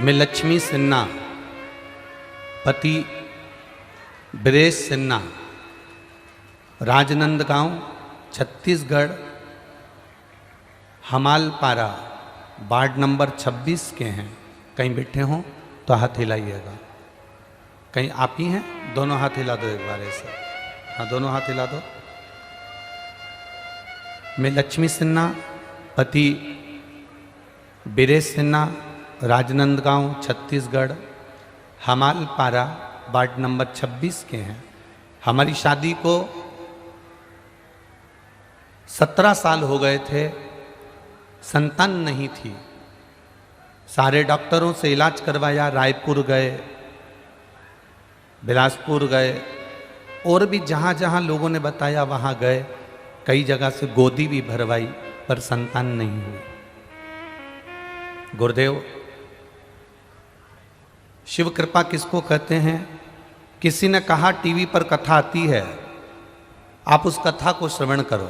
मैं लक्ष्मी सिन्हा, पति ब्रेश Sinha, Rajnandgaon Chhattisgarh, हमालपारा ward number 26 के हैं। कहीं बैठे हों तो हाथ हिलाइएगा। कहीं आप ही हैं? दोनों हाथ हिला दो एक बार ऐसे। हाँ, दोनों हाथ हिला दो। मैं लक्ष्मी सिन्हा, पति बीरेश सिन्हा, राजनंदगांव छत्तीसगढ़, हमालपारा वार्ड नंबर 26 के हैं। हमारी शादी को 17 साल हो गए थे, संतान नहीं थी। सारे डॉक्टरों से इलाज करवाया, रायपुर गए, बिलासपुर गए, और भी जहाँ जहाँ लोगों ने बताया वहाँ गए। कई जगह से गोदी भी भरवाई पर संतान नहीं हुई। गुरुदेव, शिव कृपा किसको कहते हैं? किसी ने कहा टीवी पर कथा आती है, आप उस कथा को श्रवण करो।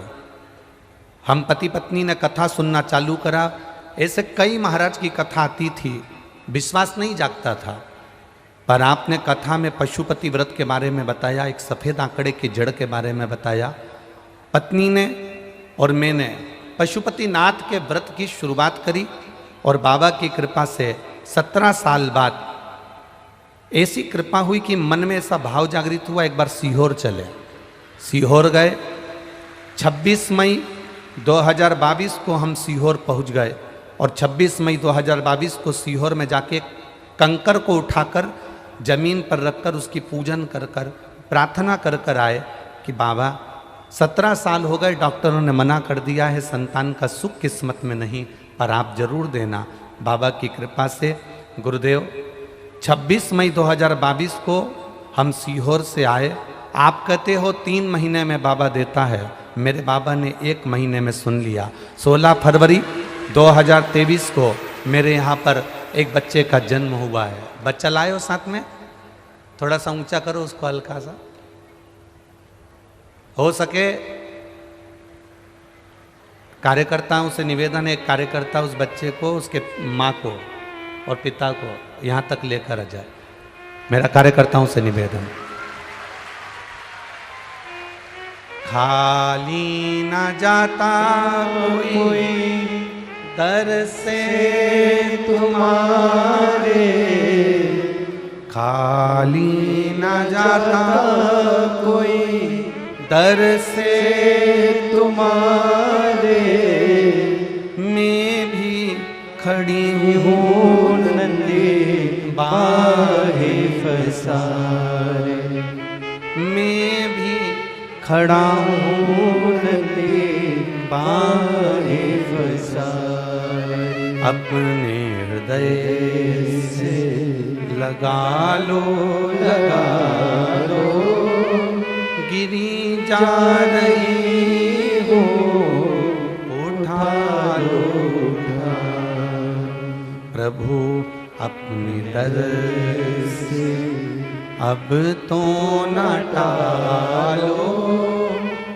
हम पति पत्नी ने कथा सुनना चालू करा। ऐसे कई महाराज की कथा आती थी, विश्वास नहीं जागता था। पर आपने कथा में पशुपति व्रत के बारे में बताया, एक सफ़ेद आंकड़े की जड़ के बारे में बताया। पत्नी ने और मैंने पशुपति नाथ के व्रत की शुरुआत करी और बाबा की कृपा से 17 साल बाद ऐसी कृपा हुई कि मन में ऐसा भाव जागृत हुआ, एक बार सीहोर चले। सीहोर गए। 26 मई 2022 को हम सीहोर पहुंच गए और 26 मई 2022 को सीहोर में जाके कंकर को उठाकर जमीन पर रखकर उसकी पूजन कर कर प्रार्थना कर कर आए कि बाबा 17 साल हो गए, डॉक्टरों ने मना कर दिया है, संतान का सुख किस्मत में नहीं, पर आप जरूर देना। बाबा की कृपा से गुरुदेव 26 मई 2022 को हम सीहोर से आए। आप कहते हो 3 महीने में बाबा देता है, मेरे बाबा ने 1 महीने में सुन लिया। 16 फरवरी 2023 को मेरे यहाँ पर एक बच्चे का जन्म हुआ है। बच्चा लाए हो साथ में? थोड़ा सा ऊंचा करो उसको, हल्का सा हो सके। कार्यकर्ताओं से निवेदन है, एक कार्यकर्ता उस बच्चे को, उसके माँ को और पिता को यहाँ तक लेकर आ जाए। मेरा कार्यकर्ताओं से निवेदन। खाली न जाता कोई दर से तुम्हारे, खाली न जाता कोई दर से तुम्हारे, मैं भी खड़ी हूँ नंदी बाहे फसारे, मैं भी खड़ा हूँ नंदी बाहे फसारे। अपने हृदय से लगा लो गिरी जा रही हो, उठा लो प्रभु अपनी दर से, अब तो न टालो,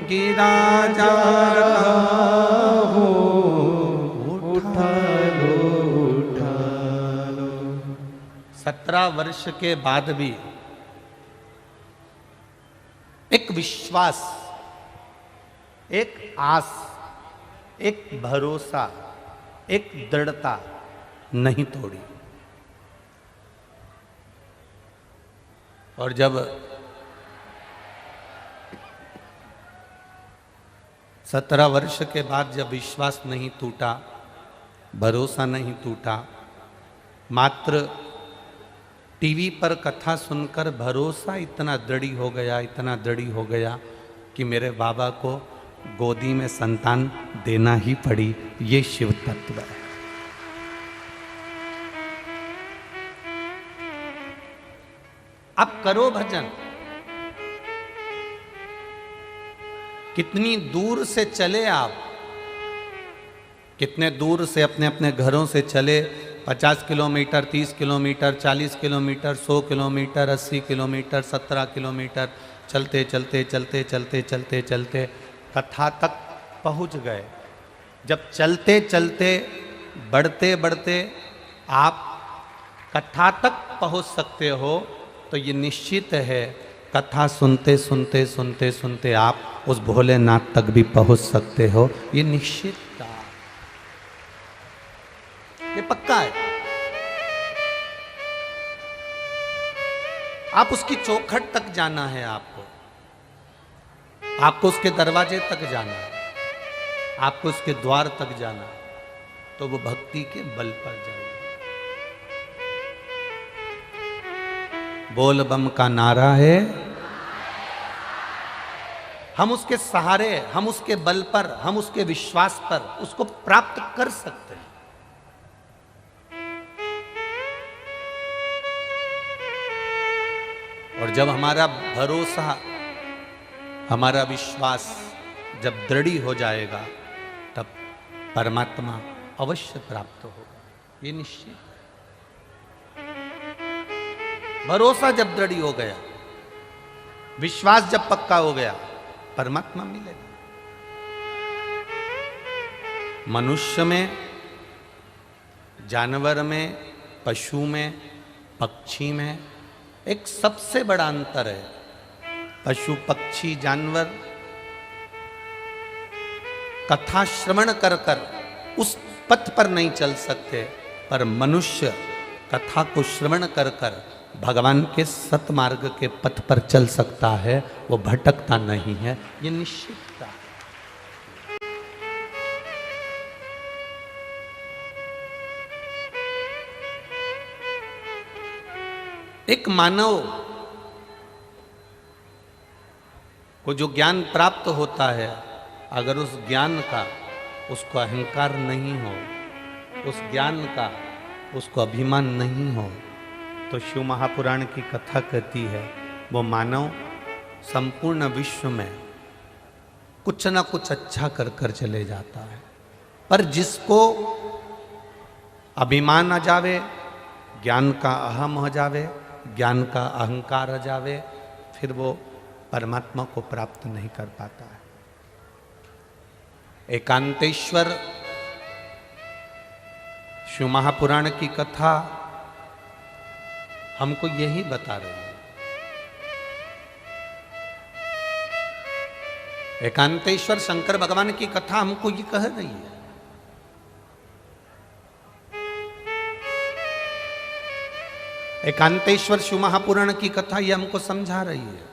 गिरा जा रहा हो, उठा लो 17 वर्ष के बाद भी एक विश्वास, एक आस, एक भरोसा, एक दृढ़ता नहीं तोड़ी। और जब 17 वर्ष के बाद जब विश्वास नहीं टूटा, भरोसा नहीं टूटा, मात्र टीवी पर कथा सुनकर भरोसा इतना दृढ़ हो गया, इतना दृढ़ हो गया कि मेरे बाबा को गोदी में संतान देना ही पड़ी। ये शिव तत्व है। अब करो भजन। कितनी दूर से चले आप, कितने दूर से अपने अपने घरों से चले। 50 kilometre, 30 kilometre, 40 kilometre, 100 kilometre, 80 kilometre, 17 kilometre चलते चलते चलते चलते चलते चलते कथा तक पहुंच गए। जब चलते चलते बढ़ते बढ़ते आप कथा तक पहुंच सकते हो तो ये निश्चित है कथा सुनते सुनते सुनते सुनते आप उस भोलेनाथ तक भी पहुंच सकते हो, ये निश्चित था, ये पक्का है। आप उसकी चौखट तक जाना है, आपको उसके दरवाजे तक जाना है, आपको उसके द्वार तक जाना है, तो वो भक्ति के बल पर जाएगा। बोल बम का नारा है, हम उसके सहारे, हम उसके बल पर, हम उसके विश्वास पर उसको प्राप्त कर सकते हैं। और जब हमारा भरोसा, हमारा विश्वास जब दृढ़ हो जाएगा तब परमात्मा अवश्य प्राप्त होगा, ये निश्चित। भरोसा जब दृढ़ हो गया, विश्वास जब पक्का हो गया, परमात्मा मिलेगा। मनुष्य में, जानवर में, पशु में, पक्षी में एक सबसे बड़ा अंतर है। पशु, पक्षी, जानवर कथा श्रवण कर कर उस पथ पर नहीं चल सकते, पर मनुष्य कथा को श्रवण कर कर भगवान के सतमार्ग के पथ पर चल सकता है, वो भटकता नहीं है, ये निश्चितता है। एक मानव को जो ज्ञान प्राप्त होता है, अगर उस ज्ञान का उसको अहंकार नहीं हो, उस ज्ञान का उसको अभिमान नहीं हो, तो शिव महापुराण की कथा कहती है वो मानव संपूर्ण विश्व में कुछ ना कुछ अच्छा कर कर चले जाता है। पर जिसको अभिमान आ जावे, ज्ञान का अहम हो जावे, ज्ञान का अहंकार आ जावे, फिर वो परमात्मा को प्राप्त नहीं कर पाता है। एकांतेश्वर शिव महापुराण की कथा हमको यही बता रही है। एकांतेश्वर शंकर भगवान की कथा हमको ये कह रही है। एकांतेश्वर शिव महापुराण की कथा ये हमको समझा रही है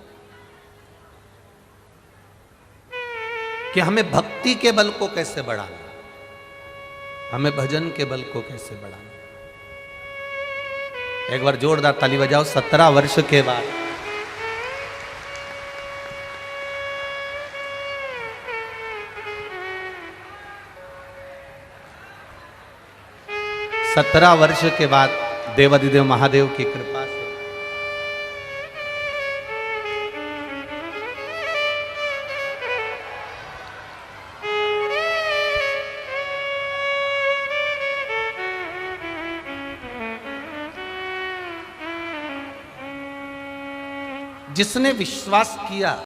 कि हमें भक्ति के बल को कैसे बढ़ाना, हमें भजन के बल को कैसे बढ़ाना। एक बार जोरदार ताली बजाओ। 17 वर्ष के बाद देवाधिदेव महादेव की कृपा से जिसने विश्वास किया